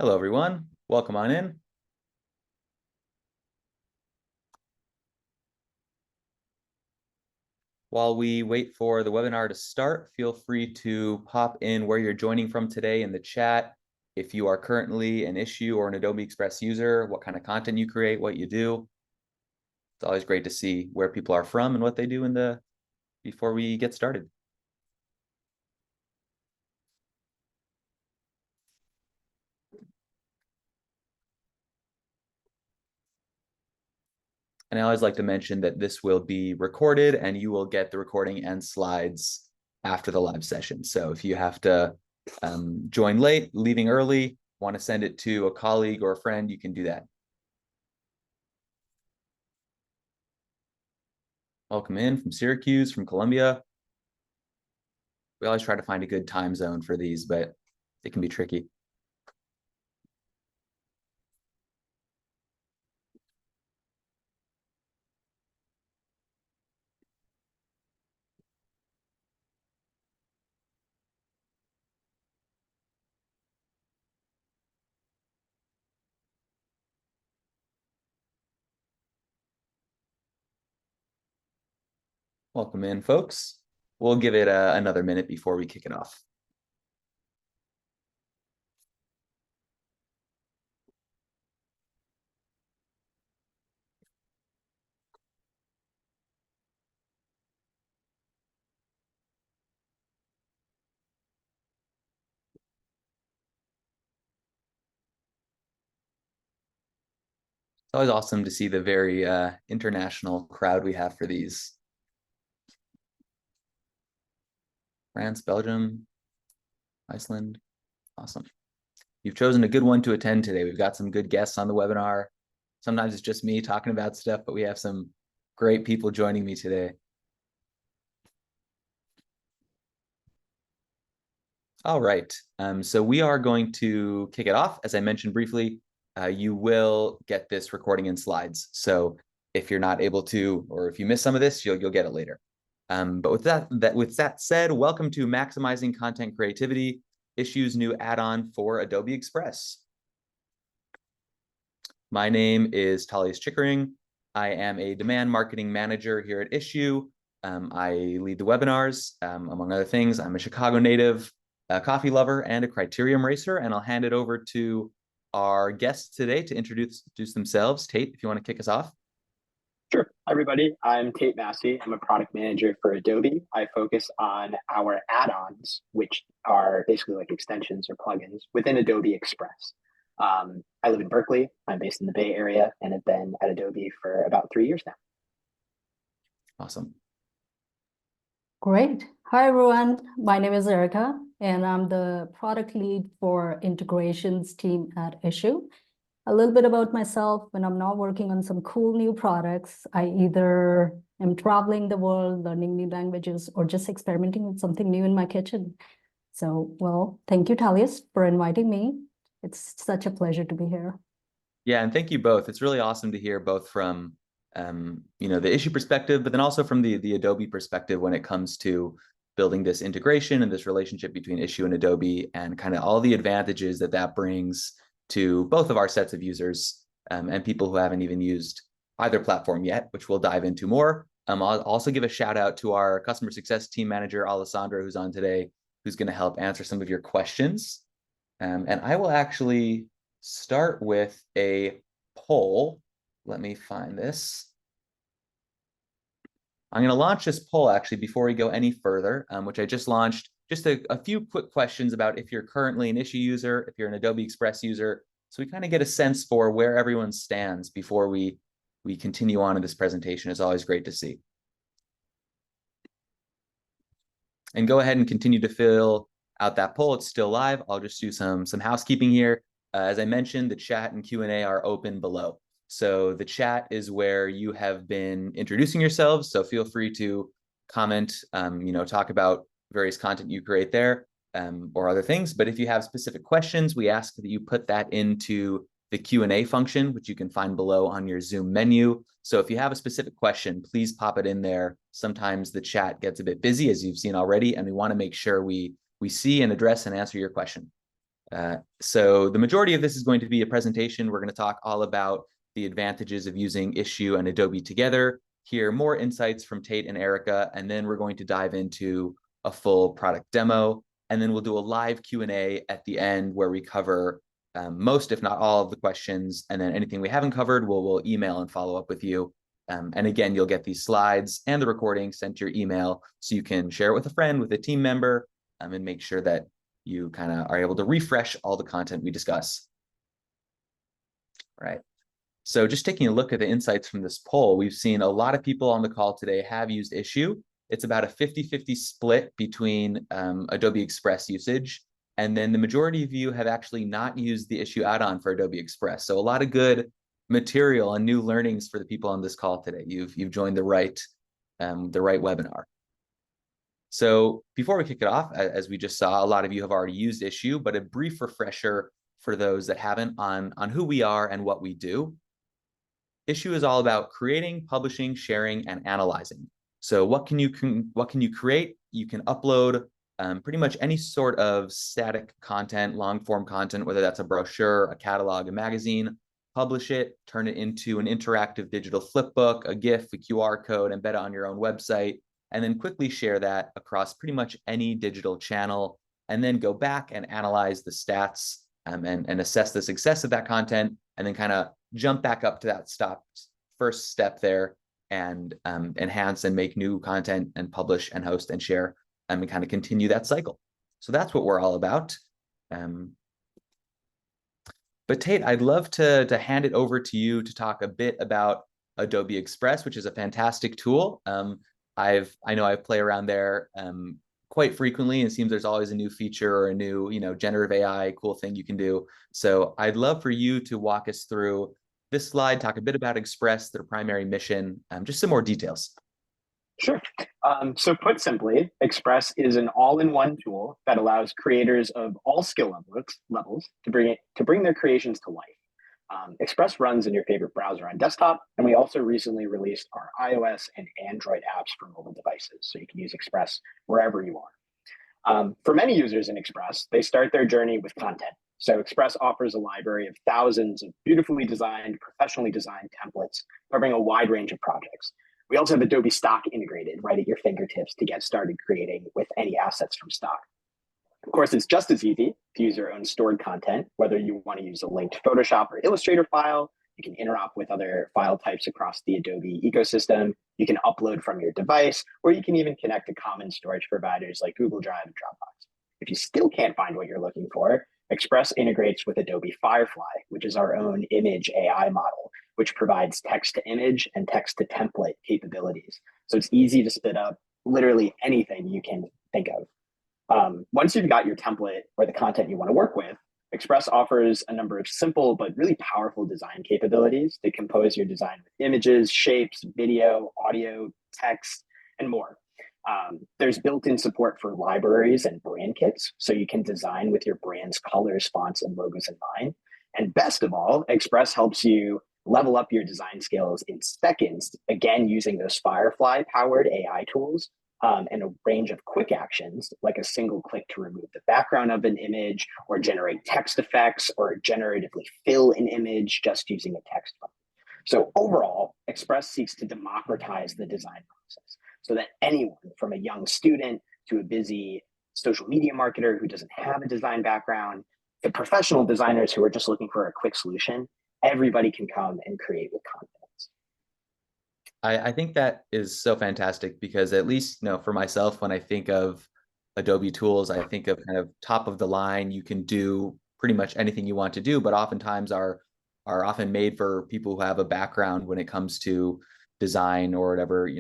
Hello, everyone. Welcome on in. While we wait for the webinar to start, feel free to pop in where you're joining from today in the chat. If you are currently an Issuu or an Adobe Express user, what kind of content you create, what you do. It's always great to see where people are from and what they do before we get started. And I always like to mention that this will be recorded and you will get the recording and slides after the live session. So if you have to join late, leaving early, want to send it to a colleague or a friend, you can do that. Welcome in from Syracuse, from Columbia. We always try to find a good time zone for these, but it can be tricky. Welcome in, folks. We'll give it another minute before we kick it off. It's always awesome to see the very international crowd we have for these. France, Belgium, Iceland. Awesome. You've chosen a good one to attend today. We've got some good guests on the webinar. Sometimes it's just me talking about stuff, but we have some great people joining me today. All right, so we are going to kick it off. As I mentioned briefly, you will get this recording in slides. So if you're not able to, or if you miss some of this, you'll get it later. But with that said, welcome to Maximizing Content Creativity, Issuu's new add-on for Adobe Express. My name is Talius Chickering. I am a demand marketing manager here at Issuu. I lead the webinars, among other things. I'm a Chicago native, a coffee lover, and a Criterium racer. And I'll hand it over to our guests today to introduce themselves. Tate, if you want to kick us off. Sure. Hi, everybody. I'm Tate Masi. I'm a product manager for Adobe. I focus on our add-ons, which are basically like extensions or plugins within Adobe Express. I live in Berkeley. I'm based in the Bay Area and have been at Adobe for about 3 years now. Awesome. Great. Hi, everyone. My name is Erica, and I'm the product lead for integrations team at Issuu. A little bit about myself: when I'm not working on some cool new products, I either am traveling the world, learning new languages, or just experimenting with something new in my kitchen. So, well, thank you, Talius, for inviting me. It's such a pleasure to be here. Yeah, and thank you both. It's really awesome to hear both from the Issuu perspective, but then also from the Adobe perspective when it comes to building this integration and this relationship between Issuu and Adobe, and kind of all the advantages that brings to both of our sets of users and people who haven't even used either platform yet, which we'll dive into more. I'll also give a shout out to our customer success team manager, Alessandra, who's on today, who's going to help answer some of your questions. And I will actually start with a poll. Let me find this. I'm going to launch this poll actually before we go any further, which I just launched. Just a few quick questions about if you're currently an Issuu user, if you're an Adobe Express user, so we kind of get a sense for where everyone stands before we continue on in this presentation. It's always great to see. And go ahead and continue to fill out that poll. It's still live. I'll just do some housekeeping here. As I mentioned, the chat and Q&A are open below. So the chat is where you have been introducing yourselves. So feel free to comment, talk about various content you create there or other things. But if you have specific questions, we ask that you put that into the Q&A function, which you can find below on your Zoom menu. So if you have a specific question, please pop it in there. Sometimes the chat gets a bit busy, as you've seen already, and we want to make sure we see and address and answer your question. So the majority of this is going to be a presentation. We're going to talk all about the advantages of using Issuu and Adobe together, hear more insights from Tate and Erica, and then we're going to dive into a full product demo. And then we'll do a live Q&A at the end where we cover most, if not all, of the questions. And then anything we haven't covered, we'll email and follow up with you. And again, you'll get these slides and the recording sent to your email so you can share it with a friend, with a team member, and make sure that you kind of are able to refresh all the content we discuss. All right. So just taking a look at the insights from this poll, we've seen a lot of people on the call today have used Issuu. It's about a 50-50 split between Adobe Express usage. And then the majority of you have actually not used the Issuu add-on for Adobe Express. So a lot of good material and new learnings for the people on this call today. You've joined the right webinar. So before we kick it off, as we just saw, a lot of you have already used Issuu, but a brief refresher for those that haven't on who we are and what we do. Issuu is all about creating, publishing, sharing, and analyzing. So what can you create? You can upload pretty much any sort of static content, long form content, whether that's a brochure, a catalog, a magazine, publish it, turn it into an interactive digital flipbook, a GIF, a QR code, embed it on your own website, and then quickly share that across pretty much any digital channel, and then go back and analyze the stats and assess the success of that content, and then kind of jump back up to that first step there and enhance and make new content and publish and host and share and kind of continue that cycle. So that's what we're all about. But Tate, I'd love to hand it over to you to talk a bit about Adobe Express, which is a fantastic tool. I know I play around there quite frequently, and it seems there's always a new feature or a new, generative AI cool thing you can do. So I'd love for you to walk us through this slide, talk a bit about Express, their primary mission, just some more details. Sure. So put simply, Express is an all-in-one tool that allows creators of all skill levels to bring their creations to life. Express runs in your favorite browser on desktop, and we also recently released our iOS and Android apps for mobile devices, so you can use Express wherever you are. For many users in Express, they start their journey with content. So Express offers a library of thousands of beautifully designed, professionally designed templates covering a wide range of projects. We also have Adobe Stock integrated right at your fingertips to get started creating with any assets from Stock. Of course, it's just as easy to use your own stored content, whether you want to use a linked Photoshop or Illustrator file. You can interop with other file types across the Adobe ecosystem. You can upload from your device, or you can even connect to common storage providers like Google Drive and Dropbox. If you still can't find what you're looking for, Express integrates with Adobe Firefly, which is our own image AI model, which provides text to image and text to template capabilities. So it's easy to spit up literally anything you can think of. Once you've got your template or the content you want to work with, Express offers a number of simple but really powerful design capabilities to compose your design with images, shapes, video, audio, text, and more. There's built-in support for libraries and brand kits, so you can design with your brand's colors, fonts, and logos in mind. And best of all, Express helps you level up your design skills in seconds, again, using those Firefly-powered AI tools and a range of quick actions, like a single click to remove the background of an image, or generate text effects, or generatively fill an image just using a text button. So overall, Express seeks to democratize the design process so that anyone from a young student to a busy social media marketer who doesn't have a design background, to professional designers who are just looking for a quick solution, everybody can come and create with confidence. I think that is so fantastic because at least, for myself, when I think of Adobe tools, I think of kind of top of the line. You can do pretty much anything you want to do, but oftentimes are often made for people who have a background when it comes to design or whatever,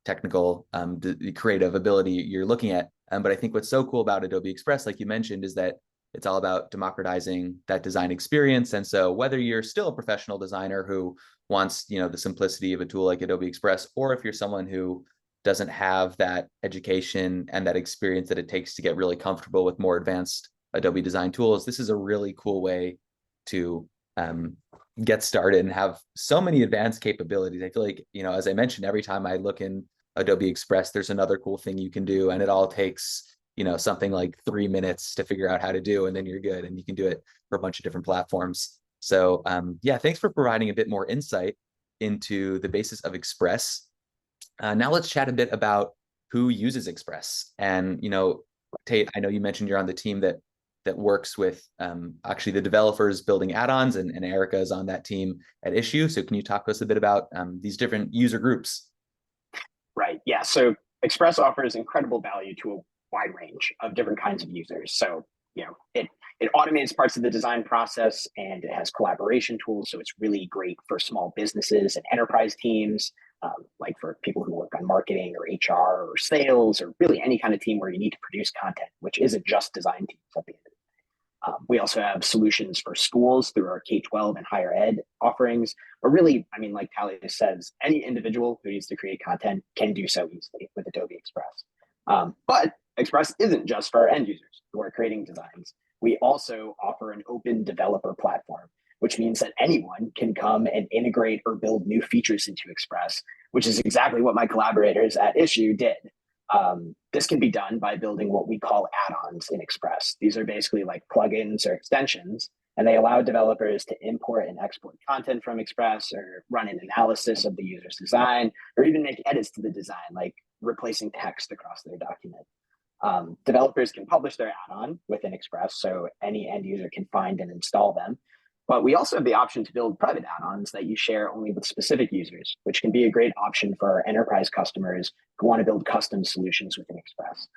technical, the creative ability you're looking at. But I think what's so cool about Adobe Express, like you mentioned, is that it's all about democratizing that design experience. And so whether you're still a professional designer who wants, the simplicity of a tool like Adobe Express, or if you're someone who doesn't have that education and that experience that it takes to get really comfortable with more advanced Adobe design tools, this is a really cool way to get started and have so many advanced capabilities. I feel like, as I mentioned, every time I look in Adobe Express, there's another cool thing you can do, and it all takes something like 3 minutes to figure out how to do, and then you're good, and you can do it for a bunch of different platforms. So yeah, thanks for providing a bit more insight into the basis of Express. Now let's chat a bit about who uses Express. And Tate, I know you mentioned you're on the team that works with actually the developers building add-ons, and Erica is on that team at Issuu. So can you talk to us a bit about these different user groups? Right. Yeah. So Express offers incredible value to a wide range of different kinds of users. So, it automates parts of the design process, and it has collaboration tools. So it's really great for small businesses and enterprise teams, like for people who work on marketing or HR or sales, or really any kind of team where you need to produce content, which isn't just design teams at the end of the day. We also have solutions for schools through our K-12 and higher ed offerings. But really, I mean, like Talia says, any individual who needs to create content can do so easily with Adobe Express. But Express isn't just for our end users who are creating designs. We also offer an open developer platform, which means that anyone can come and integrate or build new features into Express, which is exactly what my collaborators at Issuu did. This can be done by building what we call add-ons in Express. These are basically like plugins or extensions, and they allow developers to import and export content from Express, or run an analysis of the user's design, or even make edits to the design, like replacing text across their document. Developers can publish their add-on within Express, so any end user can find and install them. But we also have the option to build private add-ons that you share only with specific users, which can be a great option for our enterprise customers who want to build custom solutions within Express.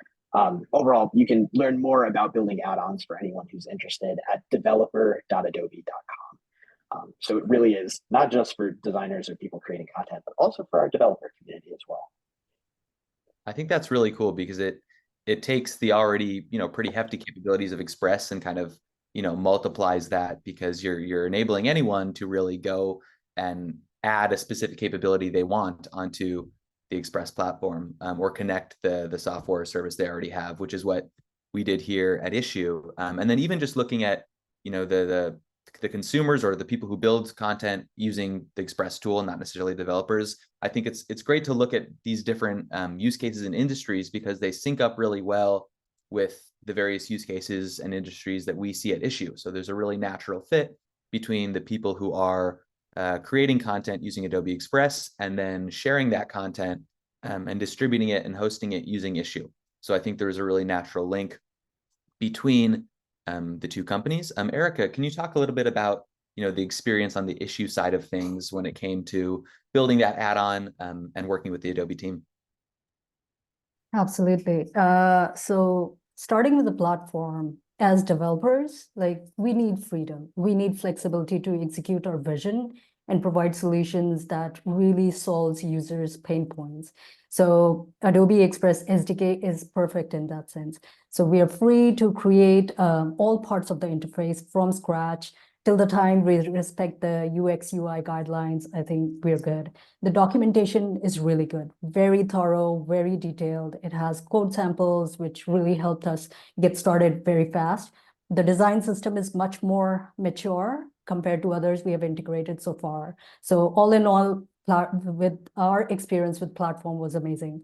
Overall, you can learn more about building add-ons for anyone who's interested at developer.adobe.com. So it really is not just for designers or people creating content, but also for our developer community as well. I think that's really cool because it takes the already pretty hefty capabilities of Express and kind of multiplies that, because you're enabling anyone to really go and add a specific capability they want onto the Express platform, or connect the software or service they already have, which is what we did here at Issuu. And then even just looking at the consumers or the people who build content using the Express tool, not necessarily developers, I think it's great to look at these different use cases in industries, because they sync up really well with the various use cases and industries that we see at Issuu. So there's a really natural fit between the people who are creating content using Adobe Express, and then sharing that content and distributing it and hosting it using Issuu. So I think there's a really natural link between the two companies. Erica, can you talk a little bit about the experience on the Issuu side of things when it came to building that add-on and working with the Adobe team? Absolutely. So starting with the platform, as developers, like, we need freedom. We need flexibility to execute our vision and provide solutions that really solves users' pain points. So Adobe Express SDK is perfect in that sense. So we are free to create all parts of the interface from scratch. Till the time we respect the UX UI guidelines, I think we're good. The documentation is really good, very thorough, very detailed. It has code samples, which really helped us get started very fast. The design system is much more mature compared to others we have integrated so far. So all in all, with our experience with platform was amazing.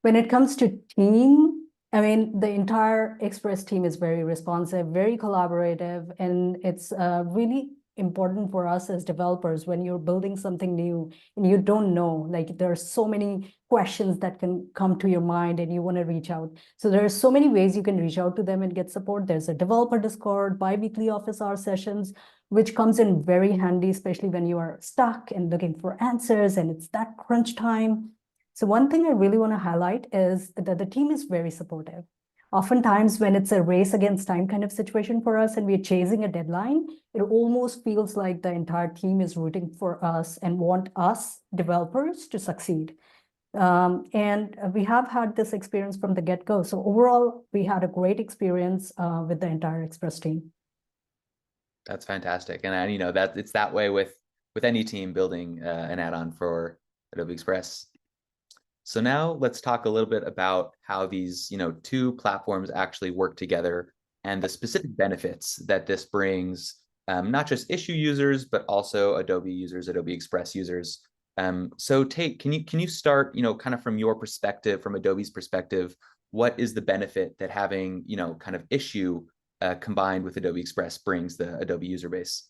When it comes to team, I mean, the entire Express team is very responsive, very collaborative, and it's really important for us as developers when you're building something new and you don't know, like, there are so many questions that can come to your mind and you want to reach out. So there are so many ways you can reach out to them and get support. There's a developer Discord, bi-weekly office hour sessions, which comes in very handy, especially when you are stuck and looking for answers and it's that crunch time. So one thing I really want to highlight is that the team is very supportive. Oftentimes, when it's a race against time kind of situation for us and we're chasing a deadline, it almost feels like the entire team is rooting for us and want us developers to succeed. And we have had this experience from the get-go. So overall, we had a great experience with the entire Express team. That's fantastic. And that it's that way with any team building an add-on for Adobe Express. So now let's talk a little bit about how these two platforms actually work together and the specific benefits that this brings, not just Issuu users, but also Adobe users, Adobe Express users. So Tate, can you start, kind of from your perspective, from Adobe's perspective, what is the benefit that having, kind of Issuu combined with Adobe Express brings the Adobe user base?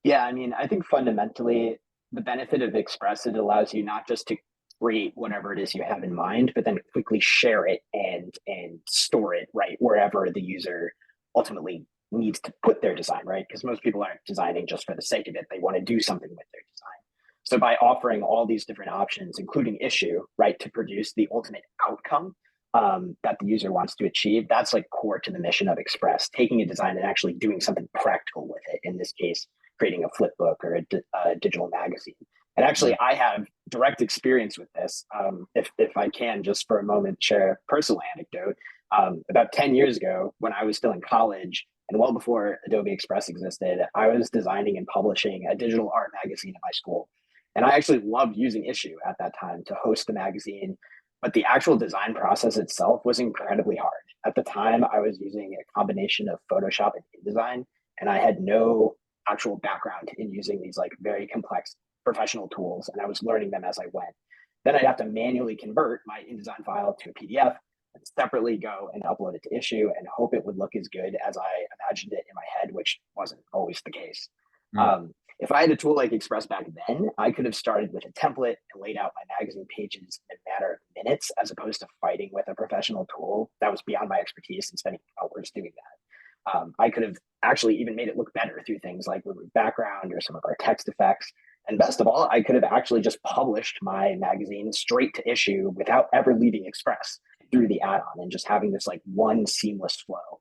Yeah, I mean, I think fundamentally the benefit of Express, it allows you not just to create whatever it is you have in mind, but then quickly share it and store it right wherever the user ultimately needs to put their design, right? Because most people aren't designing just for the sake of it. They want to do something with their design. So by offering all these different options, including Issuu, right, to produce the ultimate outcome that the user wants to achieve, that's like core to the mission of Express, taking a design and actually doing something practical with it. In this case, creating a flip book or a digital magazine. And actually, I have direct experience with this. If I can, just for a moment, share a personal anecdote. About 10 years ago, when I was still in college, and well before Adobe Express existed, I was designing and publishing a digital art magazine at my school. And I actually loved using Issuu at that time to host the magazine. But the actual design process itself was incredibly hard. At the time, I was using a combination of Photoshop and InDesign, and I had no actual background in using these like very complex professional tools, and I was learning them as I went. Then I'd have to manually convert my InDesign file to a PDF and separately go and upload it to Issuu and hope it would look as good as I imagined it in my head, which wasn't always the case. If I had a tool like Express back then, I could have started with a template and laid out my magazine pages in a matter of minutes, as opposed to fighting with a professional tool that was beyond my expertise and spending hours doing that. I could have actually even made it look better through things like remove background or some of our text effects. And best of all, I could have actually just published my magazine straight to Issuu without ever leaving Express through the add-on and just having this like one seamless flow.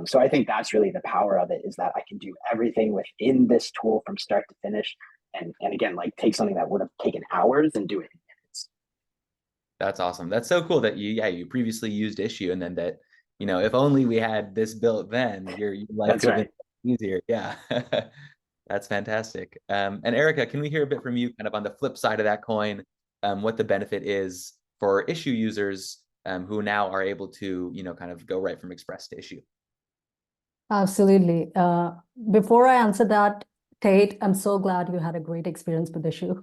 So I think that's really the power of it, is that I can do everything within this tool from start to finish. And again, like take something that would have taken hours and do it in minutes. That's awesome. That's so cool that you previously used Issuu, and then that, if only we had this built then, your life could have been easier. Yeah. That's fantastic. And Erica, can we hear a bit from you kind of on the flip side of that coin, what the benefit is for Issuu users who now are able to, kind of go right from Express to Issuu? Absolutely. Before I answer that, Tate, I'm so glad you had a great experience with Issuu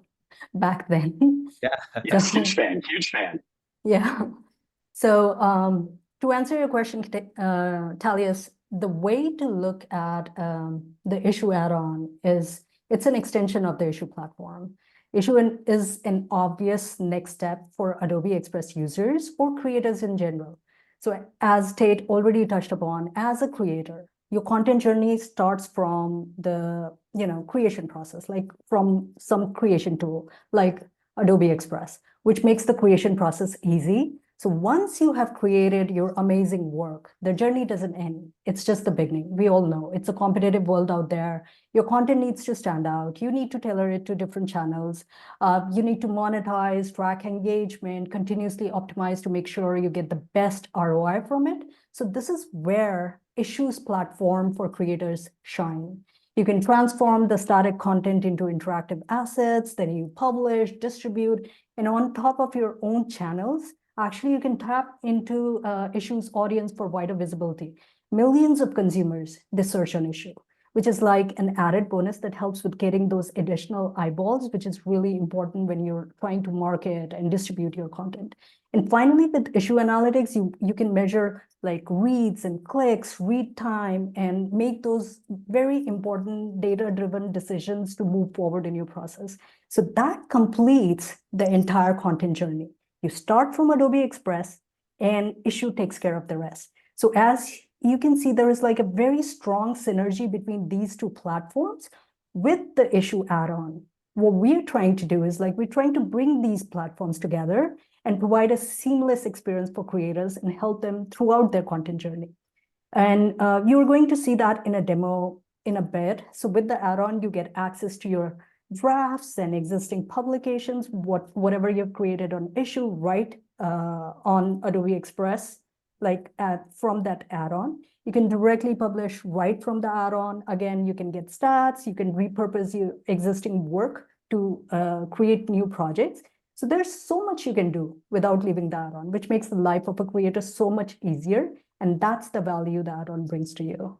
back then. Yeah. Yes, huge fan. Yeah. So to answer your question, Talius, the way to look at the Issuu add-on is it's an extension of the Issuu platform. Issuu is an obvious next step for Adobe Express users or creators in general. So as Tate already touched upon, as a creator, your content journey starts from the creation process, like from some creation tool, like Adobe Express, which makes the creation process easy. So once you have created your amazing work, the journey doesn't end. It's just the beginning. We all know it's a competitive world out there. Your content needs to stand out. You need to tailor it to different channels. You need to monetize, track engagement, continuously optimize to make sure you get the best ROI from it. So this is where Issuu's platform for creators shine. You can transform the static content into interactive assets that you publish, distribute, and on top of your own channels, actually, you can tap into Issuu's audience for wider visibility. Millions of consumers, they search on Issuu, which is like an added bonus that helps with getting those additional eyeballs, which is really important when you're trying to market and distribute your content. And finally, with Issuu Analytics, you can measure like reads and clicks, read time, and make those very important data-driven decisions to move forward in your process. So that completes the entire content journey. You start from Adobe Express and Issuu takes care of the rest. So as you can see, there is like a very strong synergy between these two platforms with the Issuu add-on. What we're trying to do is like we're trying to bring these platforms together and provide a seamless experience for creators and help them throughout their content journey. And you're going to see that in a demo in a bit. So with the add-on, you get access to your drafts and existing publications, whatever you've created on Issuu, right on Adobe Express, like from that add-on. You can directly publish right from the add-on. Again, you can get stats, you can repurpose your existing work to create new projects. So there's so much you can do without leaving the add-on, which makes the life of a creator so much easier. And that's the value that add-on brings to you.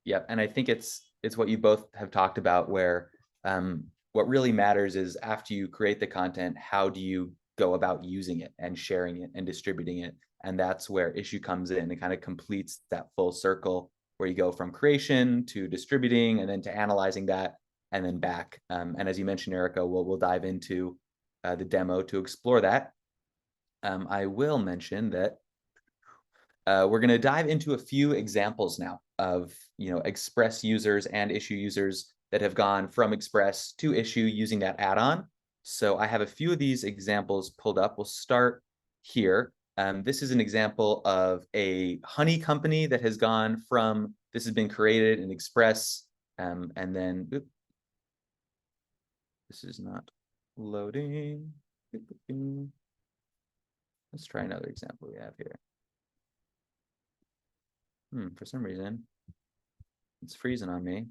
Yep. And I think it's what you both have talked about, where what really matters is after you create the content, how do you go about using it and sharing it and distributing it? And that's where Issuu comes in. It kind of completes that full circle where you go from creation to distributing and then to analyzing that and then back. And as you mentioned, Erica, we'll dive into the demo to explore that. I will mention that we're going to dive into a few examples now of Express users and Issuu users that have gone from Express to Issuu using that add-on. So I have a few of these examples pulled up. We'll start here. This is an example of a honey company that has gone from, this has been created in Express, and then, this is not loading. Let's try another example we have here. For some reason, it's freezing on me.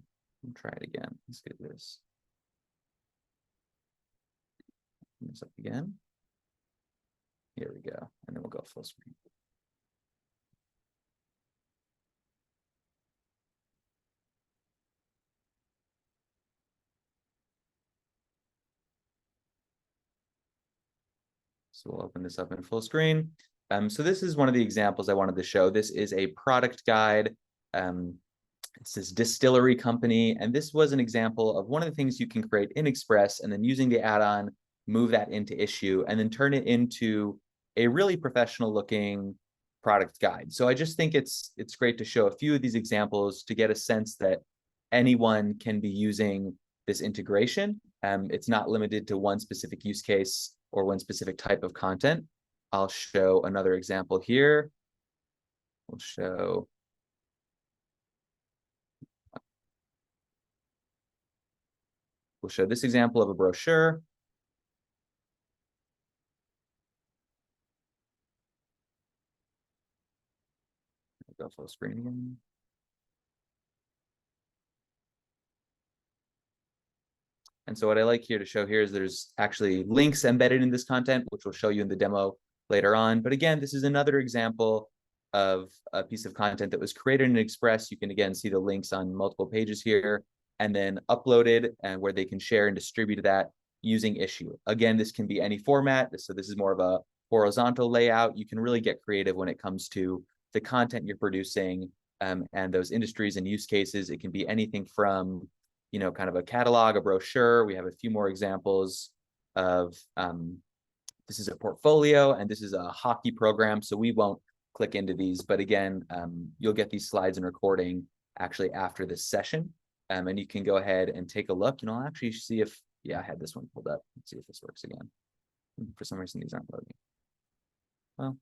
I'll try it again. Let's get this. This up again. Here we go. And then we'll go full screen. So we'll open this up in full screen. So this is one of the examples I wanted to show. This is a product guide. It's this distillery company. And this was an example of one of the things you can create in Express and then using the add-on, move that into Issuu, and then turn it into a really professional looking product guide. So I just think it's great to show a few of these examples to get a sense that anyone can be using this integration. It's not limited to one specific use case or one specific type of content. I'll show another example here. We'll show this example of a brochure. Go full screen again. And so what I like here to show here is there's actually links embedded in this content, which we'll show you in the demo later on. But again, this is another example of a piece of content that was created in Express. You can again see the links on multiple pages here and then uploaded and where they can share and distribute that using Issuu. Again, this can be any format. So this is more of a horizontal layout. You can really get creative when it comes to the content you're producing and those industries and use cases. It can be anything from kind of a catalog, a brochure. We have a few more examples of, this is a portfolio and this is a hockey program. So we won't click into these, but again, you'll get these slides and recording actually after this session. And you can go ahead and take a look. I'll actually see if, I had this one pulled up. Let's see if this works again. For some reason, these aren't loading. Well,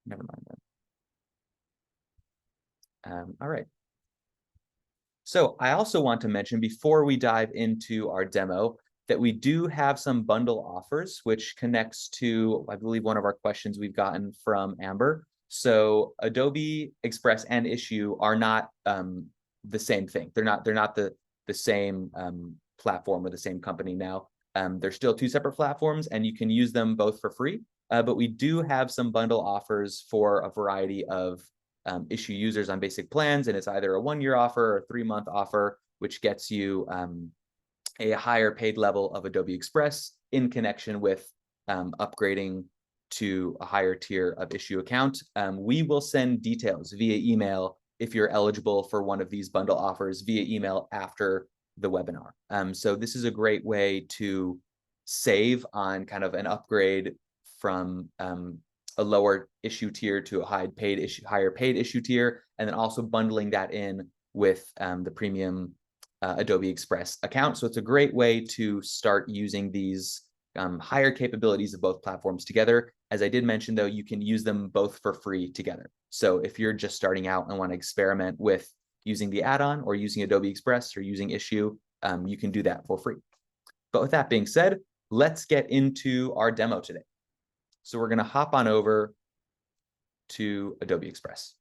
never mind then. All right. So I also want to mention before we dive into our demo that we do have some bundle offers, which connects to, I believe, one of our questions we've gotten from Amber. So Adobe Express and Issuu are not the same thing. They're not the same platform or the same company now. They're still two separate platforms, and you can use them both for free. But we do have some bundle offers for a variety of Issuu users on basic plans, and it's either a 1-year offer or a 3-month offer, which gets you a higher paid level of Adobe Express in connection with upgrading to a higher tier of Issuu account. We will send details via email if you're eligible for one of these bundle offers via email after the webinar. So this is a great way to save on kind of an upgrade from a lower Issuu tier to a higher paid Issuu tier, and then also bundling that in with the premium Adobe Express account. So it's a great way to start using these higher capabilities of both platforms together. As I did mention, though, you can use them both for free together. So if you're just starting out and want to experiment with using the add-on or using Adobe Express or using Issuu, you can do that for free. But with that being said, let's get into our demo today. So we're going to hop on over to Adobe Express.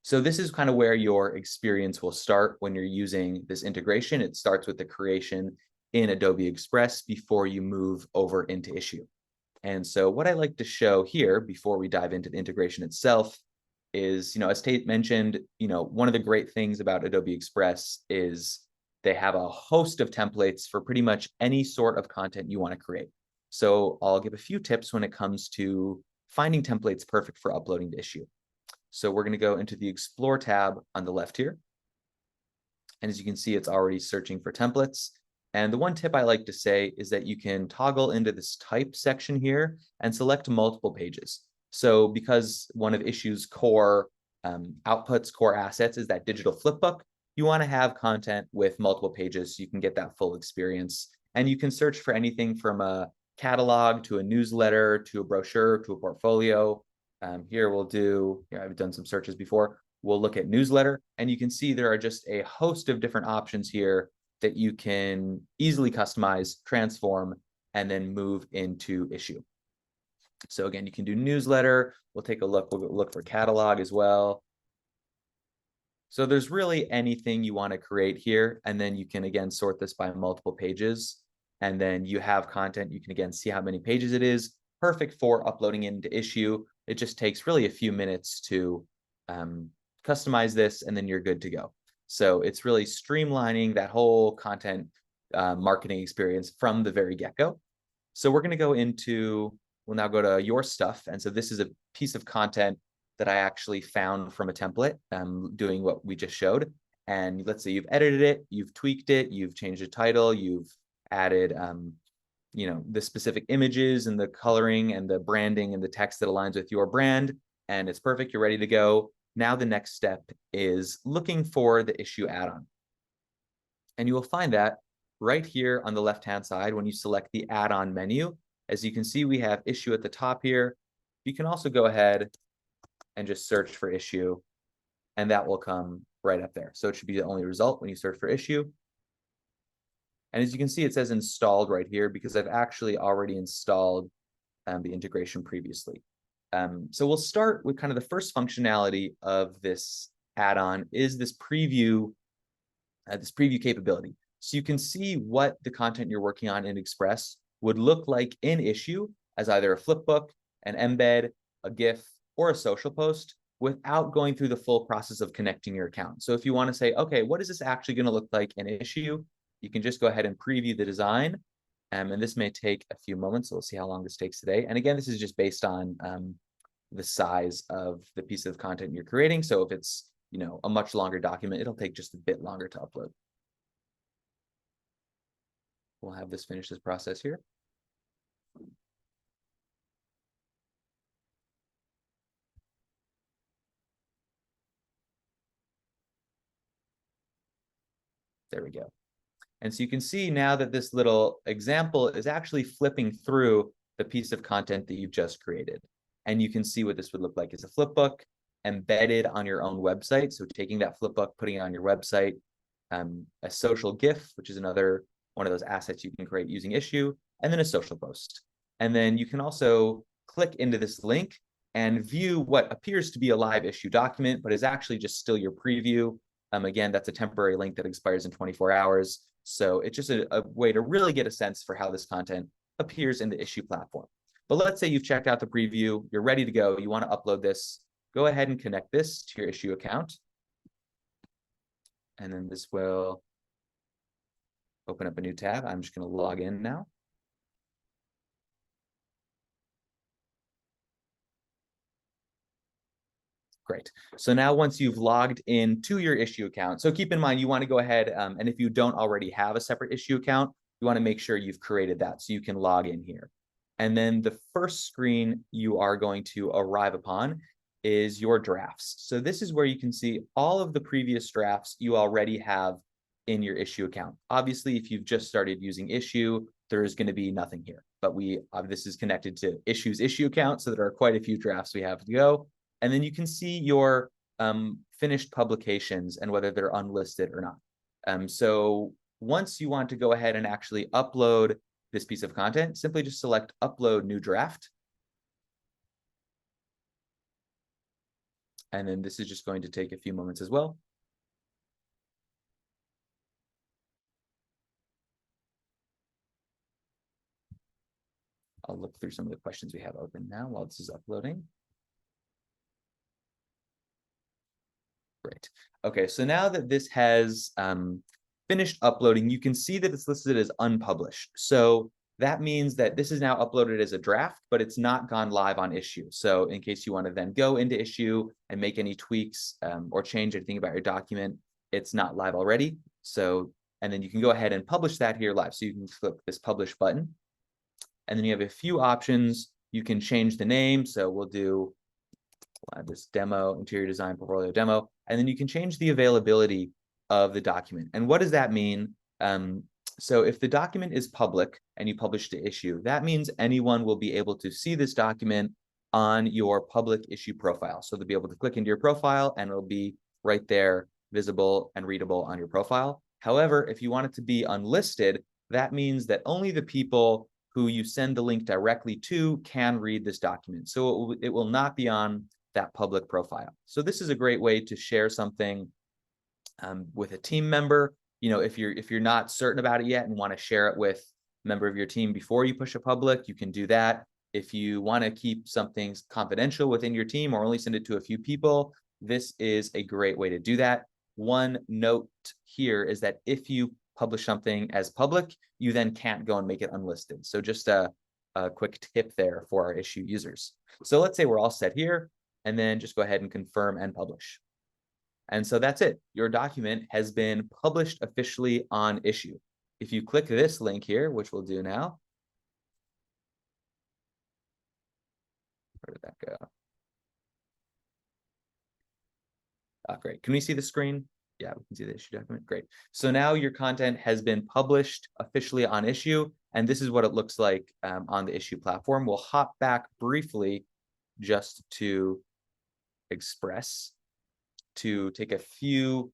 So this is kind of where your experience will start when you're using this integration. It starts with the creation in Adobe Express before you move over into Issuu. And so what I like to show here before we dive into the integration itself is, as Tate mentioned, one of the great things about Adobe Express is they have a host of templates for pretty much any sort of content you want to create. So I'll give a few tips when it comes to finding templates perfect for uploading to Issuu. So we're going to go into the Explore tab on the left here. And as you can see, it's already searching for templates. And the one tip I like to say is that you can toggle into this type section here and select multiple pages. So because one of Issuu's core outputs, core assets is that digital flipbook, you want to have content with multiple pages so you can get that full experience. And you can search for anything from a catalog to a newsletter to a brochure to a portfolio. Here I've done some searches before. We'll look at newsletter, and you can see there are just a host of different options here that you can easily customize, transform, and then move into Issuu. So again, you can do newsletter. We'll take a look. We'll look for catalog as well. So there's really anything you want to create here, and then you can again sort this by multiple pages, and then you have content. You can again see how many pages it is. Perfect for uploading into Issuu. It just takes really a few minutes to customize this, and then you're good to go. So it's really streamlining that whole content marketing experience from the very get-go. So we're going to go into, we'll now go to your stuff. And so this is a piece of content that I actually found from a template doing what we just showed. And let's say you've edited it, you've tweaked it, you've changed the title, you've added the specific images and the coloring and the branding and the text that aligns with your brand, and it's perfect, you're ready to go. Now the next step is looking for the Issuu add-on. And you will find that right here on the left-hand side when you select the add-on menu. As you can see, we have Issuu at the top here. You can also go ahead and just search for Issuu, and that will come right up there. So it should be the only result when you search for Issuu. And as you can see, it says installed right here because I've actually already installed the integration previously. So we'll start with kind of the first functionality of this add-on is this preview capability. So you can see what the content you're working on in Express would look like in Issuu as either a flipbook, an embed, a GIF, or a social post without going through the full process of connecting your account. So if you want to say, okay, what is this actually going to look like in Issuu? You can just go ahead and preview the design. And this may take a few moments. So we'll see how long this takes today. And again, this is just based on the size of the piece of content you're creating. So if it's a much longer document, it'll take just a bit longer to upload. We'll have this finish this process here. There we go. And so you can see now that this little example is actually flipping through the piece of content that you've just created. And you can see what this would look like as a flipbook embedded on your own website. So taking that flipbook, putting it on your website, a social GIF, which is another one of those assets you can create using Issuu, and then a social post. And then you can also click into this link and view what appears to be a live Issuu document, but is actually just still your preview. Again, that's a temporary link that expires in 24 hours. So it's just a way to really get a sense for how this content appears in the Issuu platform. But let's say you've checked out the preview, you're ready to go, you want to upload this, go ahead and connect this to your Issuu account. And then this will open up a new tab. I'm just going to log in now. Great. So now once you've logged in to your Issuu account, so keep in mind, you want to go ahead and if you don't already have a separate Issuu account, you want to make sure you've created that so you can log in here. And then the first screen you are going to arrive upon is your drafts. So this is where you can see all of the previous drafts you already have in your Issuu account. Obviously, if you've just started using Issuu, there is going to be nothing here. But this is connected to Issuu's Issuu account, so there are quite a few drafts we have to go. And then you can see your finished publications and whether they're unlisted or not. So once you want to go ahead and actually upload this piece of content, simply just select Upload New Draft. And then this is just going to take a few moments as well. I'll look through some of the questions we have open now while this is uploading. Great. Okay, so now that this has finished uploading, you can see that it's listed as unpublished. So that means that this is now uploaded as a draft, but it's not gone live on Issuu. So in case you want to then go into Issuu and make any tweaks or change anything about your document, it's not live already. So, and then you can go ahead and publish that here live. So you can click this publish button. And then you have a few options. You can change the name. So we'll add this demo, interior design portfolio demo, and then you can change the availability of the document. And what does that mean? So if the document is public and you publish to Issuu, that means anyone will be able to see this document on your public Issuu profile. So they'll be able to click into your profile and it'll be right there, visible and readable on your profile. However, if you want it to be unlisted, that means that only the people who you send the link directly to can read this document. So it will not be on that public profile. So this is a great way to share something with a team member. You know, if you're not certain about it yet and want to share it with a member of your team before you push it public, you can do that. If you want to keep something confidential within your team or only send it to a few people, this is a great way to do that. One note here is that if you publish something as public, you then can't go and make it unlisted. So just a quick tip there for our Issuu users. So let's say we're all set here, and then just go ahead and confirm and publish. And so that's it. Your document has been published officially on Issuu. If you click this link here, which we'll do now. Where did that go? Oh, great. Can we see the screen? Yeah, we can see the Issuu document. Great. So now your content has been published officially on Issuu, and this is what it looks like on the Issuu platform. We'll hop back briefly just to Express to take a few,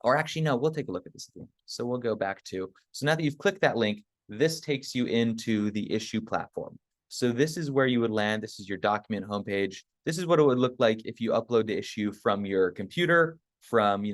or actually, no, we'll take a look at this again. So we'll go back to, so now that you've clicked that link, this takes you into the Issuu platform. So this is where you would land. This is your document homepage. This is what it would look like if you upload to Issuu from your computer, from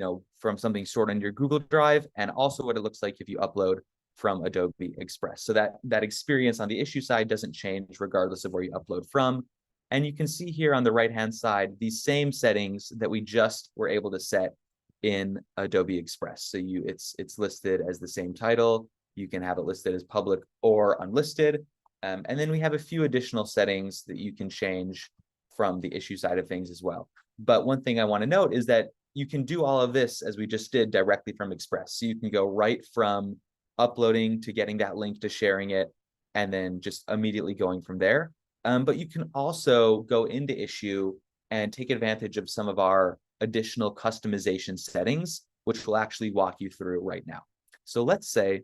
something stored on your Google Drive, and also what it looks like if you upload from Adobe Express. So that experience on the Issuu side doesn't change regardless of where you upload from. And you can see here on the right-hand side, these same settings that we just were able to set in Adobe Express. So it's listed as the same title. You can have it listed as public or unlisted. And then we have a few additional settings that you can change from the Issuu side of things as well. But one thing I want to note is that you can do all of this as we just did directly from Express. So you can go right from uploading to getting that link to sharing it, and then just immediately going from there. But you can also go into Issuu and take advantage of some of our additional customization settings, which we'll actually walk you through right now. So let's say,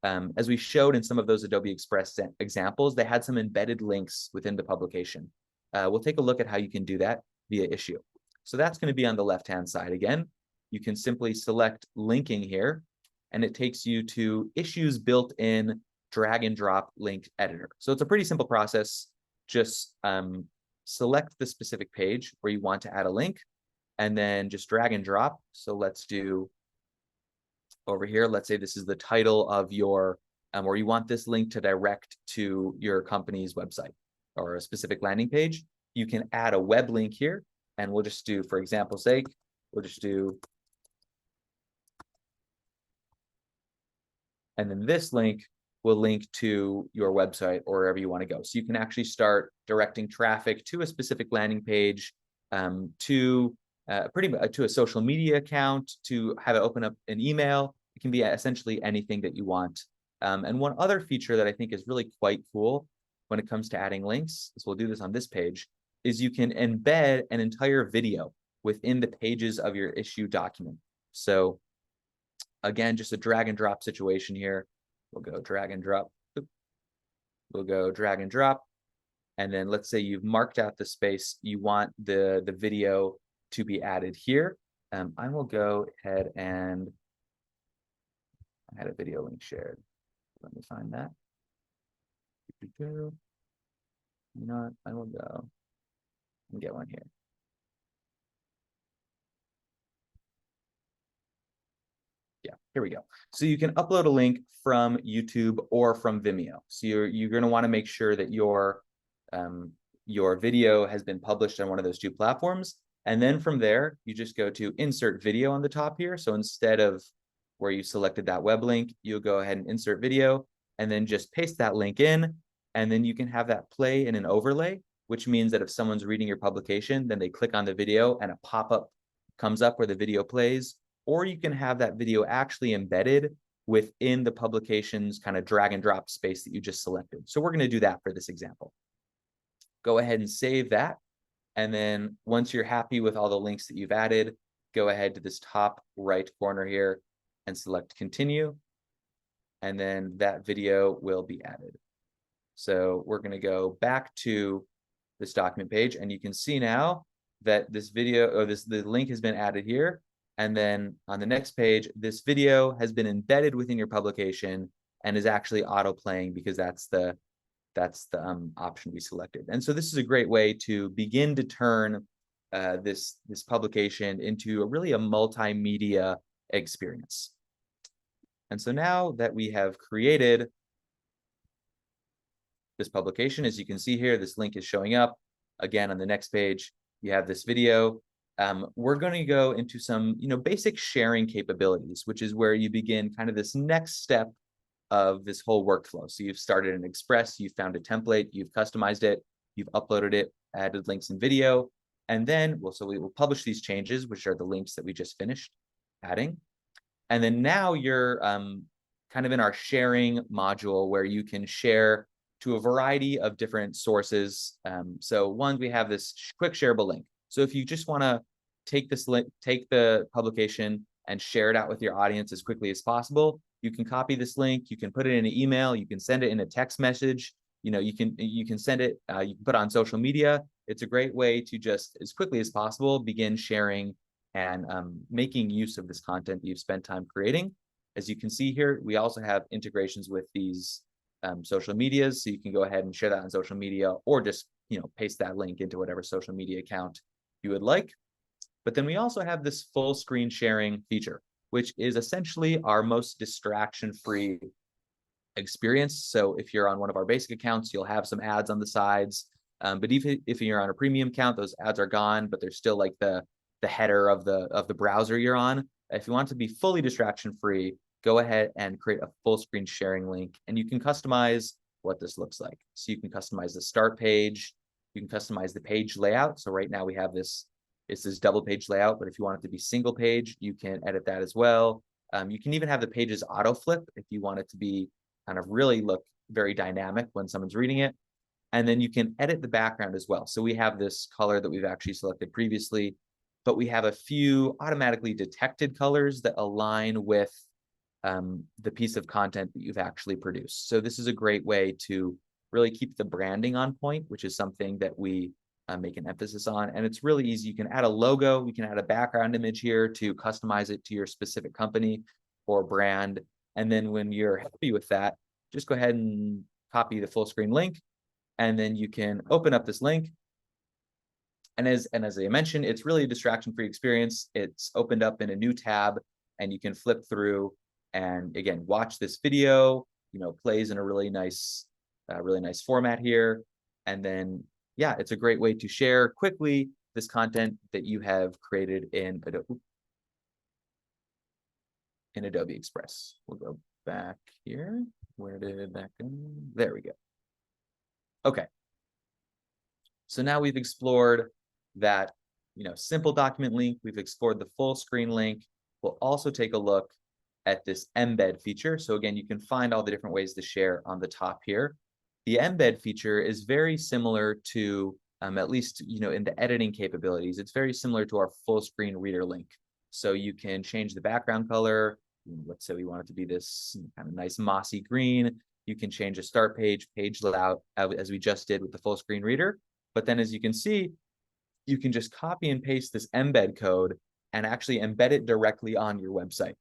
as we showed in some of those Adobe Express examples, they had some embedded links within the publication. We'll take a look at how you can do that via Issuu. So that's going to be on the left-hand side again. You can simply select linking here, and it takes you to Issuu's built-in drag and drop link editor. So it's a pretty simple process. Just select the specific page where you want to add a link, and then just drag and drop. So let's do over here. Let's say this is the title of your, or you want this link to direct to your company's website or a specific landing page. You can add a web link here, and we'll just do, for example's sake, we'll just do, and then this link will link to your website or wherever you want to go. So you can actually start directing traffic to a specific landing page, to a social media account, to have it open up an email. It can be essentially anything that you want. And one other feature that I think is really quite cool when it comes to adding links, so we'll do this on this page, is you can embed an entire video within the pages of your Issuu document. So again, just a drag and drop situation here. We'll go drag and drop. We'll go drag and drop. And then let's say you've marked out the space you want the video to be added here. I will go ahead and I had a video link shared. Let me find that. You know what? I will go and get one here. Yeah, here we go. So you can upload a link from YouTube or from Vimeo. So you're going to want to make sure that your video has been published on one of those two platforms. And then from there, you just go to insert video on the top here. So instead of where you selected that web link, you'll go ahead and insert video and then just paste that link in. And then you can have that play in an overlay, which means that if someone's reading your publication, then they click on the video and a pop-up comes up where the video plays, or you can have that video actually embedded within the publication's kind of drag and drop space that you just selected. So we're going to do that for this example. Go ahead and save that. And then once you're happy with all the links that you've added, go ahead to this top right corner here and select continue. And then that video will be added. So we're going to go back to this document page, and you can see now that this video or the link has been added here. And then on the next page, this video has been embedded within your publication and is actually auto playing because that's the option we selected. And so this is a great way to begin to turn this publication into really a multimedia experience. And so now that we have created this publication, as you can see here, this link is showing up. Again, on the next page, you have this video. We're going to go into some, basic sharing capabilities, which is where you begin kind of this next step of this whole workflow. So you've started an Express, you've found a template, you've customized it, you've uploaded it, added links and video, and then, so we will publish these changes, which are the links that we just finished adding. And then now you're kind of in our sharing module where you can share to a variety of different sources. So one, we have this quick shareable link. So if you just want to take this link, take the publication and share it out with your audience as quickly as possible, you can copy this link, you can put it in an email, you can send it in a text message, you can send it, you can put it on social media. It's a great way to just as quickly as possible begin sharing and making use of this content that you've spent time creating. As you can see here, we also have integrations with these social medias, so you can go ahead and share that on social media, or just paste that link into whatever social media account you would like. But then we also have this full screen sharing feature, which is essentially our most distraction-free experience. So if you're on one of our basic accounts, you'll have some ads on the sides. But even if you're on a premium account, those ads are gone, but they're still like the header of the browser you're on. If you want to be fully distraction-free, go ahead and create a full screen sharing link, and you can customize what this looks like. So you can customize the start page, you can customize the page layout. So right now we have this double page layout, but if you want it to be single page, you can edit that as well. You can even have the pages auto flip if you want it to be kind of really look very dynamic when someone's reading it. And then you can edit the background as well. So we have this color that we've actually selected previously, but we have a few automatically detected colors that align with the piece of content that you've actually produced. So this is a great way to really keep the branding on point, which is something that we make an emphasis on. And it's really easy. You can add a logo, you can add a background image here to customize it to your specific company or brand. And then when you're happy with that, just go ahead and copy the full screen link, and then you can open up this link. And as I mentioned, it's really a distraction-free experience. It's opened up in a new tab, and you can flip through and again watch this video. Plays in a really nice format here. And then yeah, it's a great way to share quickly this content that you have created in Adobe Express. We'll go back here. Where did that go? There we go. Okay. So now we've explored that, simple document link. We've explored the full screen link. We'll also take a look at this embed feature. So again, you can find all the different ways to share on the top here. The embed feature is very similar to, at least, in the editing capabilities, it's very similar to our full screen reader link. So you can change the background color. Let's say we want it to be this kind of nice mossy green. You can change the start page layout as we just did with the full screen reader. But then as you can see, you can just copy and paste this embed code and actually embed it directly on your website.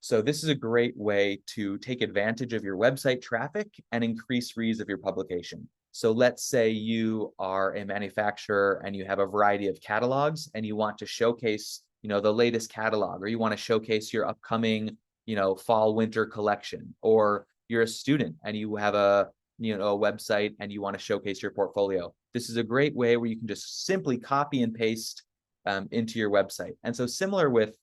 So this is a great way to take advantage of your website traffic and increase reads of your publication. So let's say you are a manufacturer and you have a variety of catalogs and you want to showcase, the latest catalog, or you want to showcase your upcoming, fall winter collection, or you're a student and you have a website and you want to showcase your portfolio. This is a great way where you can just simply copy and paste into your website. And so similar with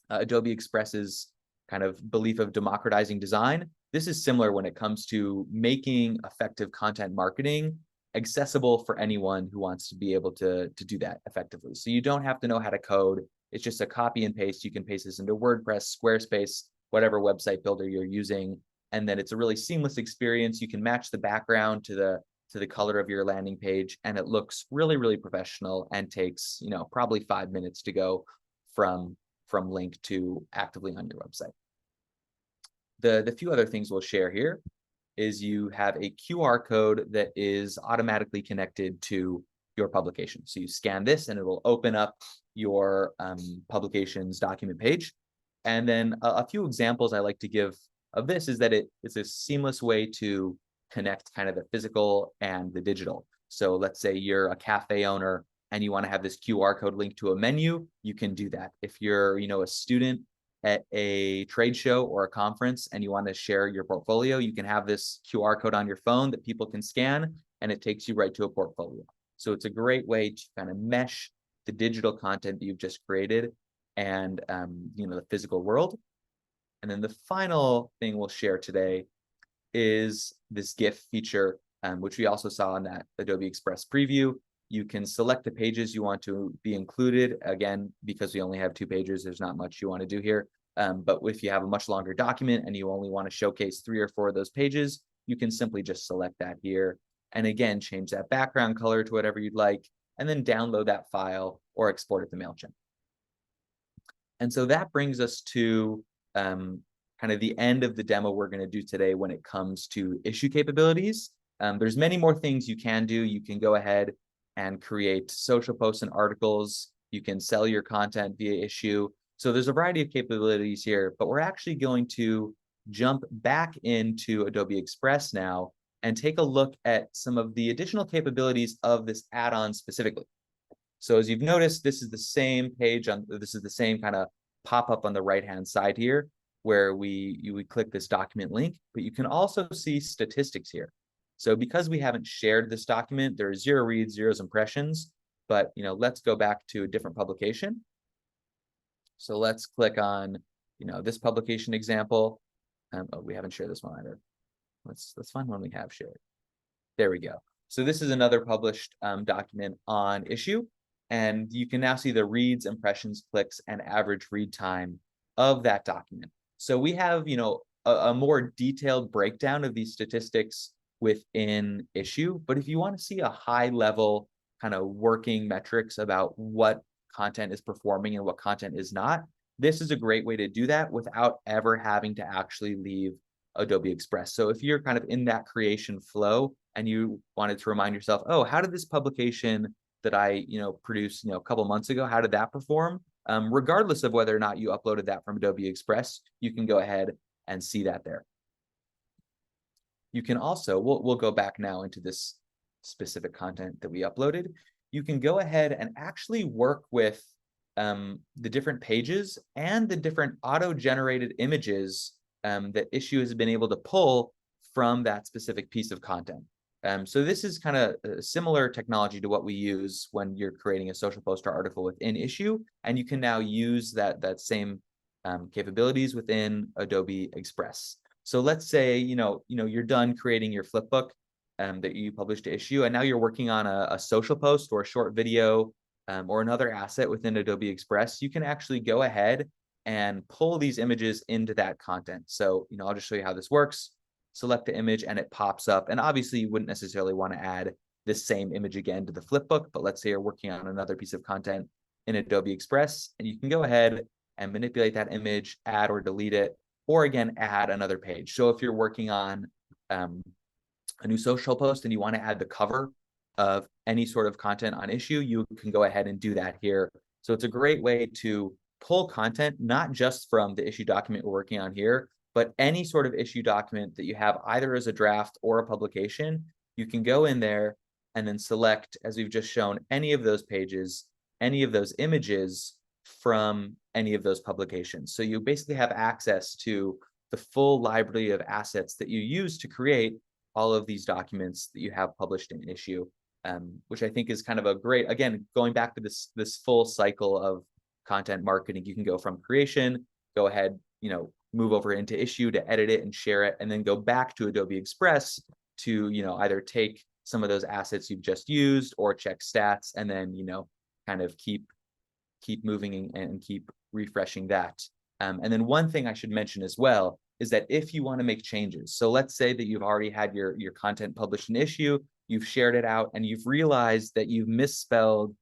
Adobe Express's kind of belief of democratizing design, this is similar when it comes to making effective content marketing accessible for anyone who wants to be able to do that effectively. So you don't have to know how to code. It's just a copy and paste. You can paste this into WordPress, Squarespace, whatever website builder you're using. And then it's a really seamless experience. You can match the background to the color of your landing page, and it looks really, really professional and takes, probably 5 minutes to go from link to actively on your website. The few other things we'll share here is you have a QR code that is automatically connected to your publication. So you scan this and it will open up your publications document page. And then a few examples I like to give of this is that it's a seamless way to connect kind of the physical and the digital. So let's say you're a cafe owner and you want to have this QR code linked to a menu, you can do that. If you're, a student at a trade show or a conference and you want to share your portfolio, you can have this QR code on your phone that people can scan, and it takes you right to a portfolio. So it's a great way to kind of mesh the digital content that you've just created and the physical world. And then the final thing we'll share today is this GIF feature, which we also saw in that Adobe Express preview. You can select the pages you want to be included. Again, because we only have 2 pages, there's not much you want to do here. But if you have a much longer document and you only want to showcase 3 or 4 of those pages, you can simply just select that here. And again, change that background color to whatever you'd like, and then download that file or export it to MailChimp. And so that brings us to kind of the end of the demo we're going to do today when it comes to issue capabilities. There's many more things you can do. You can go ahead and create social posts and articles. You can sell your content via Issuu. So there's a variety of capabilities here, but we're actually going to jump back into Adobe Express now and take a look at some of the additional capabilities of this add-on specifically. So as you've noticed, this is the same page this is the same kind of pop-up on the right-hand side here, where we click this document link, but you can also see statistics here. So because we haven't shared this document, there are 0 reads, 0 impressions, but let's go back to a different publication. So let's click on, this publication example. Oh, we haven't shared this one either. Let's find one we have shared. There we go. So this is another published document on Issuu, and you can now see the reads, impressions, clicks, and average read time of that document. So we have, a more detailed breakdown of these statistics within Issuu, but if you want to see a high level kind of working metrics about what content is performing and what content is not, this is a great way to do that without ever having to actually leave Adobe Express. So if you're kind of in that creation flow and you wanted to remind yourself, oh, how did this publication that I produced a couple months ago, how did that perform? Regardless of whether or not you uploaded that from Adobe Express, you can go ahead and see that there. You can also, we'll go back now into this specific content that we uploaded. You can go ahead and actually work with the different pages and the different auto-generated images that Issuu has been able to pull from that specific piece of content. So this is kind of a similar technology to what we use when you're creating a social post or article within Issuu, and you can now use that same capabilities within Adobe Express. So let's say you're done creating your flipbook that you published to Issuu, and now you're working on a social post or a short video or another asset within Adobe Express. You can actually go ahead and pull these images into that content. So I'll just show you how this works. Select the image and it pops up. And obviously you wouldn't necessarily want to add this same image again to the flipbook, but let's say you're working on another piece of content in Adobe Express, and you can go ahead and manipulate that image, add or delete it, or again, add another page. So if you're working on a new social post and you want to add the cover of any sort of content on Issuu, you can go ahead and do that here. So it's a great way to pull content, not just from the Issuu document we're working on here, but any sort of Issuu document that you have either as a draft or a publication. You can go in there and then select, as we've just shown, any of those pages, any of those images from any of those publications. So you basically have access to the full library of assets that you use to create all of these documents that you have published in Issuu, which I think is kind of a great, again, going back to this full cycle of content marketing. You can go from creation, go ahead, move over into Issuu to edit it and share it, and then go back to Adobe Express to, either take some of those assets you've just used or check stats, and then, kind of keep moving and keep refreshing that. And then one thing I should mention as well is that if you want to make changes, so let's say that you've already had your content published in Issuu, you've shared it out, and you've realized that you've misspelled,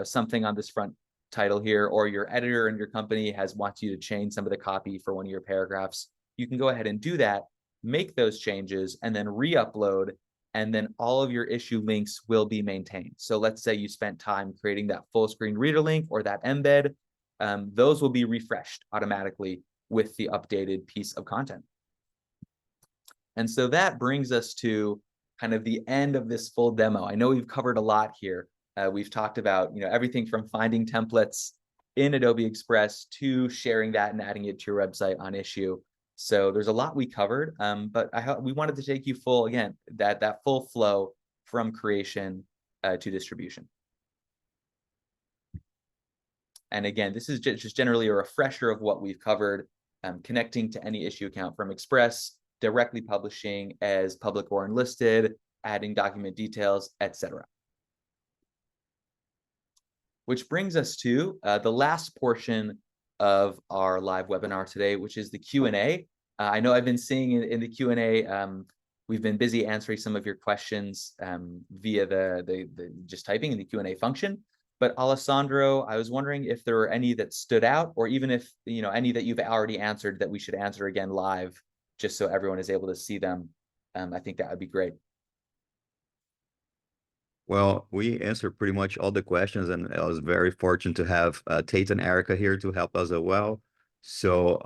something on this front title here, or your editor in your company wants you to change some of the copy for one of your paragraphs, you can go ahead and do that, make those changes, and then re-upload, and then all of your Issuu links will be maintained. So let's say you spent time creating that full screen reader link or that embed, those will be refreshed automatically with the updated piece of content. And so that brings us to kind of the end of this full demo. I know we've covered a lot here. We've talked about, everything from finding templates in Adobe Express to sharing that and adding it to your website on Issuu. So there's a lot we covered, but we wanted to take you full, again, that full flow from creation to distribution. And again, this is just generally a refresher of what we've covered, connecting to any Issuu account from Express, directly publishing as public or unlisted, adding document details, etc. Which brings us to the last portion of our live webinar today, which is the Q&A. I know I've been seeing in the Q&A, we've been busy answering some of your questions via the just typing in the Q&A function. But Alessandro, I was wondering if there were any that stood out, or even if any that you've already answered that we should answer again live, just so everyone is able to see them. I think that would be great. Well, we answered pretty much all the questions, and I was very fortunate to have Tate and Erica here to help us as well. So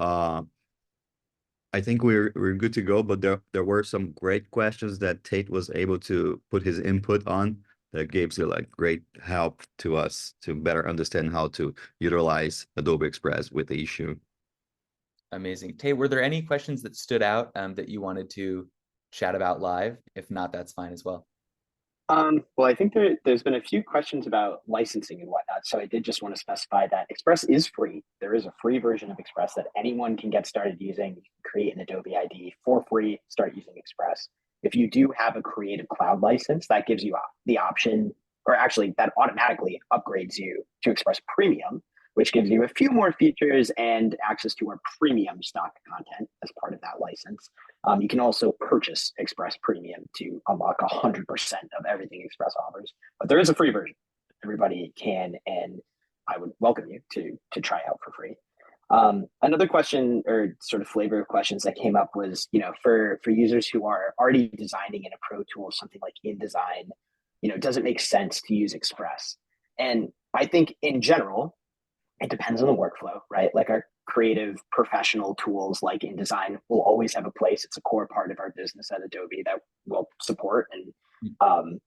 I think we're good to go, but there were some great questions that Tate was able to put his input on that gave you like great help to us to better understand how to utilize Adobe Express with the Issuu. Amazing. Tate, were there any questions that stood out that you wanted to chat about live? If not, that's fine as well. Well, I think there's been a few questions about licensing and whatnot. So I did just want to specify that Express is free. There is a free version of Express that anyone can get started using. You can create an Adobe ID for free, start using Express. If you do have a Creative Cloud license, that gives you the option, or actually that automatically upgrades you to Express Premium, which gives you a few more features and access to our premium stock content as part of that license. You can also purchase Express Premium to unlock 100% of everything Express offers, but there is a free version. Everybody can, and I would welcome you to try out for free. Another question, or sort of flavor of questions that came up was, for users who are already designing in a pro tool, something like InDesign, does it make sense to use Express? And I think in general, it depends on the workflow, right? Like our creative professional tools like InDesign will always have a place. It's a core part of our business at Adobe that we'll support and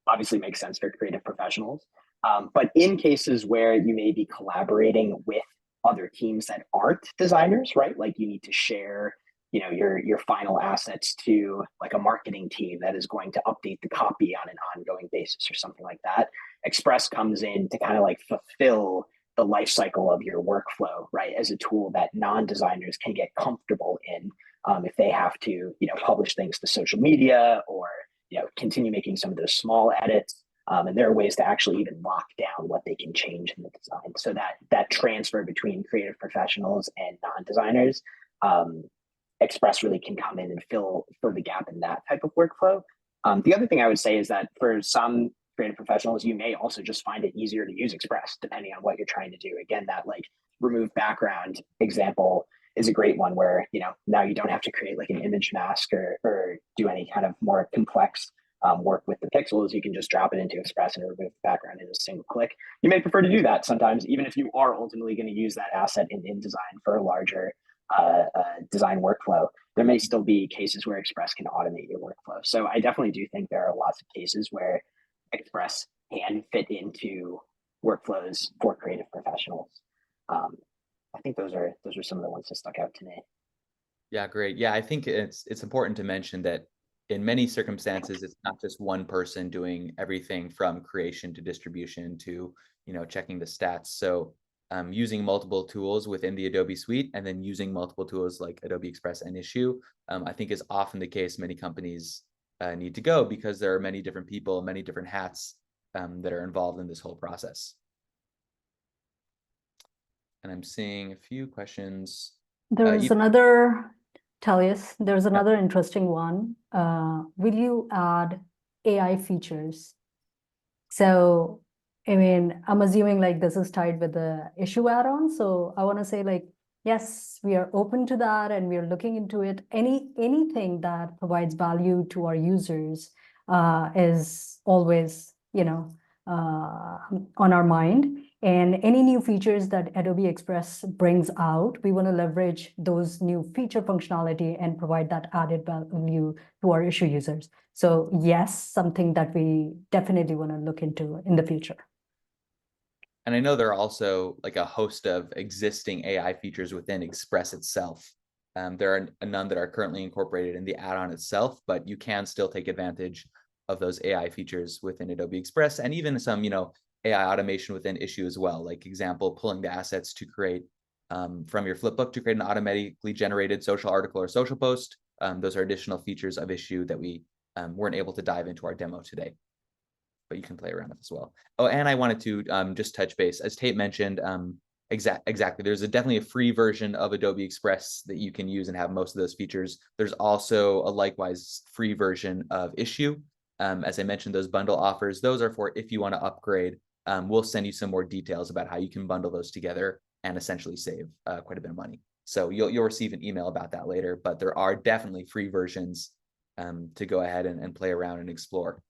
obviously makes sense for creative professionals. But in cases where you may be collaborating with other teams that aren't designers, right? Like you need to share, your final assets to like a marketing team that is going to update the copy on an ongoing basis or something like that. Express comes in to kind of like fulfill the life cycle of your workflow, right? As a tool that non-designers can get comfortable in if they have to, publish things to social media or, continue making some of those small edits. And there are ways to actually even lock down what they can change in the design. So that transfer between creative professionals and non-designers, Express really can come in and fill the gap in that type of workflow. The other thing I would say is that for some creative professionals, you may also just find it easier to use Express depending on what you're trying to do. Again, that like remove background example is a great one where, now you don't have to create like an image mask or do any kind of more complex work with the pixels. You can just drop it into Express and remove the background in a single click. You may prefer to do that sometimes, even if you are ultimately going to use that asset in InDesign for a larger design workflow. There may still be cases where Express can automate your workflow. So I definitely do think there are lots of cases where Express can fit into workflows for creative professionals. I think those are some of the ones that stuck out to me. Yeah, great. Yeah, I think it's important to mention that in many circumstances, it's not just one person doing everything from creation to distribution to, checking the stats. So using multiple tools within the Adobe suite and then using multiple tools like Adobe Express and Issuu, I think is often the case many companies need to go, because there are many different people, many different hats that are involved in this whole process. And I'm seeing a few questions. There's another, Talius, there's another interesting one. Will you add AI features? So, I mean, I'm assuming like this is tied with the Issuu add-on. So I want to say like, yes, we are open to that and we are looking into it. Anything that provides value to our users is always, on our mind. And any new features that Adobe Express brings out, we want to leverage those new feature functionality and provide that added value to our Issuu users. So yes, something that we definitely want to look into in the future. And I know there are also like a host of existing AI features within Express itself. There are none that are currently incorporated in the add-on itself, but you can still take advantage of those AI features within Adobe Express, and even some, AI automation within Issuu as well. Like example, pulling the assets to create from your flipbook to create an automatically generated social article or social post. Those are additional features of Issuu that we weren't able to dive into our demo today, but you can play around with as well. Oh, and I wanted to just touch base, as Tate mentioned, exactly. There's definitely a free version of Adobe Express that you can use and have most of those features. There's also a likewise free version of Issuu. As I mentioned, those bundle offers, those are for if you want to upgrade. We'll send you some more details about how you can bundle those together and essentially save quite a bit of money. So you'll receive an email about that later, but there are definitely free versions to go ahead and play around and explore.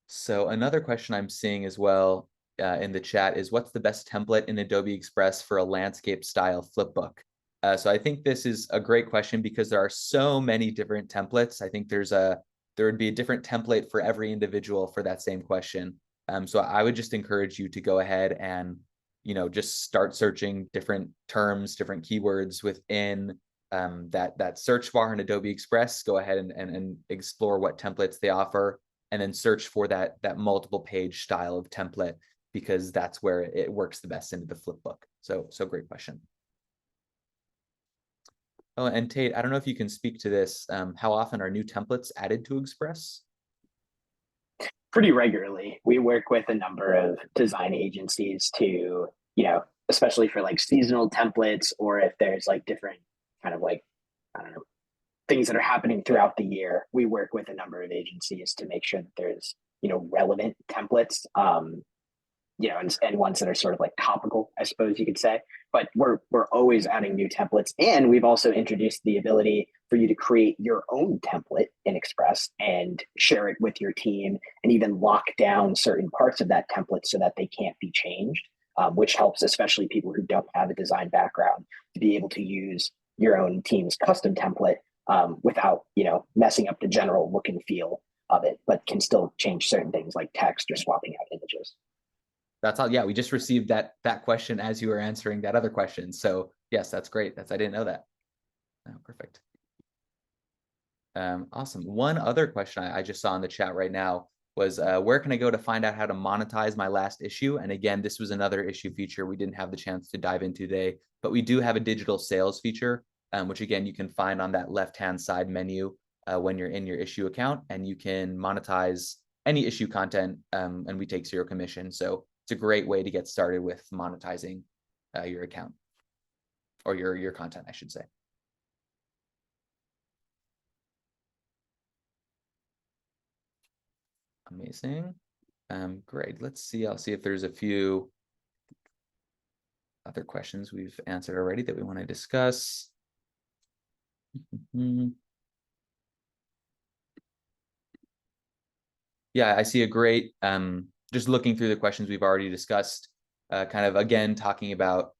So another question I'm seeing as well in the chat is, what's the best template in Adobe Express for a landscape style flipbook? So I think this is a great question because there are so many different templates. I think there would be a different template for every individual for that same question. So I would just encourage you to go ahead and, just start searching different terms, different keywords within that search bar in Adobe Express. Go ahead and explore what templates they offer, and then search for that multiple page style of template, because that's where it works the best into the flipbook. So great question. Oh, and Tate, I don't know if you can speak to this. How often are new templates added to Express? Pretty regularly. We work with a number of design agencies to, especially for like seasonal templates, or if there's like different kind of like, I don't know, things that are happening throughout the year. We work with a number of agencies to make sure that there's, relevant templates, and ones that are sort of like topical, I suppose you could say. But we're always adding new templates, and we've also introduced the ability for you to create your own template in Express and share it with your team, and even lock down certain parts of that template so that they can't be changed, which helps especially people who don't have a design background to be able to use your own team's custom template without messing up the general look and feel of it, but can still change certain things like text or swapping out images. That's all. Yeah, we just received that question as you were answering that other question. So yes, that's great. I didn't know that. Oh, perfect. Awesome. One other question I just saw in the chat right now was, where can I go to find out how to monetize my last issue? And again, this was another Issuu feature we didn't have the chance to dive into today, but we do have a digital sales feature, which again, you can find on that left-hand side menu when you're in your Issuu account, and you can monetize any Issuu content, and we take 0 commission. So it's a great way to get started with monetizing your account, or your content, I should say. Amazing. Great. Let's see. I'll see if there's a few other questions we've answered already that we want to discuss. Yeah, I see a great, just looking through the questions we've already discussed, kind of again, talking about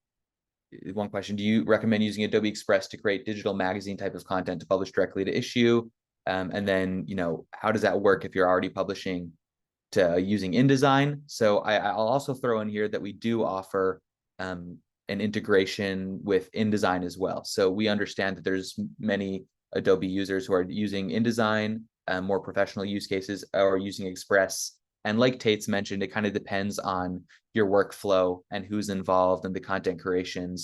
one question: do you recommend using Adobe Express to create digital magazine type of content to publish directly to Issuu? And then, how does that work if you're already publishing to using InDesign? So I'll also throw in here that we do offer an integration with InDesign as well. So we understand that there's many Adobe users who are using InDesign, more professional use cases, or using Express, And like Tate's mentioned, it kind of depends on your workflow and who's involved in the content creation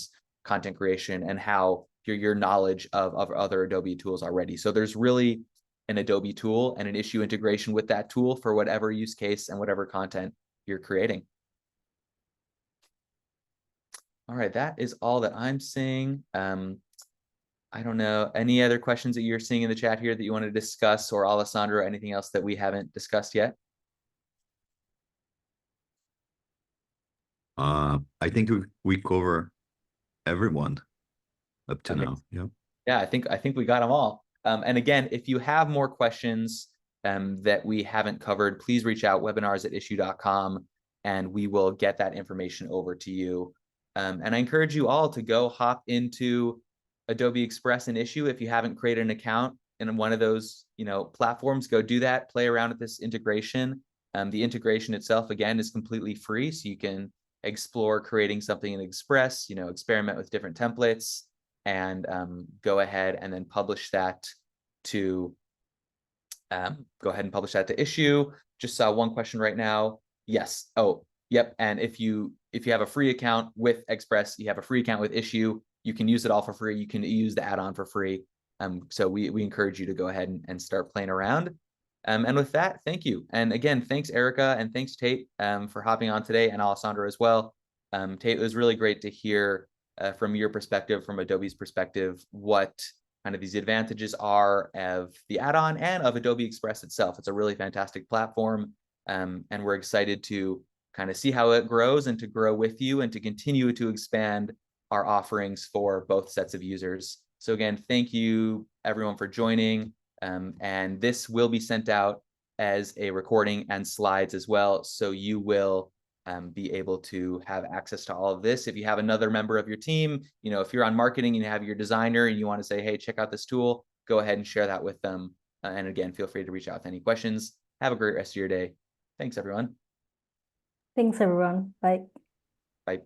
and how your knowledge of other Adobe tools already. So there's really an Adobe tool and an Issuu integration with that tool for whatever use case and whatever content you're creating. All right, that is all that I'm seeing. I don't know, any other questions that you're seeing in the chat here that you want to discuss, or Alessandro, anything else that we haven't discussed yet? I think we cover everyone up to Okay. now. Yeah. Yeah, I think we got them all. And again, if you have more questions that we haven't covered, please reach out, webinars@issuu.com, and we will get that information over to you. And I encourage you all to go hop into Adobe Express and Issuu. If you haven't created an account in one of those, platforms, go do that, play around with this integration. The integration itself, again, is completely free, so you can explore creating something in Express, experiment with different templates, and go ahead and then publish that to Issuu. Just saw one question right now. Yes. Oh, yep. And if you have a free account with Express, you have a free account with Issuu, you can use it all for free. You can use the add-on for free. So we encourage you to go ahead and start playing around. And with that, thank you. And again, thanks, Erica, and thanks, Tate, for hopping on today, and Alessandro as well. Tate, it was really great to hear from your perspective, from Adobe's perspective, what kind of these advantages are of the add-on and of Adobe Express itself. It's a really fantastic platform, and we're excited to kind of see how it grows and to grow with you and to continue to expand our offerings for both sets of users. So again, thank you everyone for joining, and this will be sent out as a recording and slides as well, so you will be able to have access to all of this. If you have another member of your team, if you're on marketing and you have your designer and you want to say, hey, check out this tool, go ahead and share that with them. And again, feel free to reach out with any questions. Have a great rest of your day. Thanks, everyone. Thanks, everyone. Bye. Bye.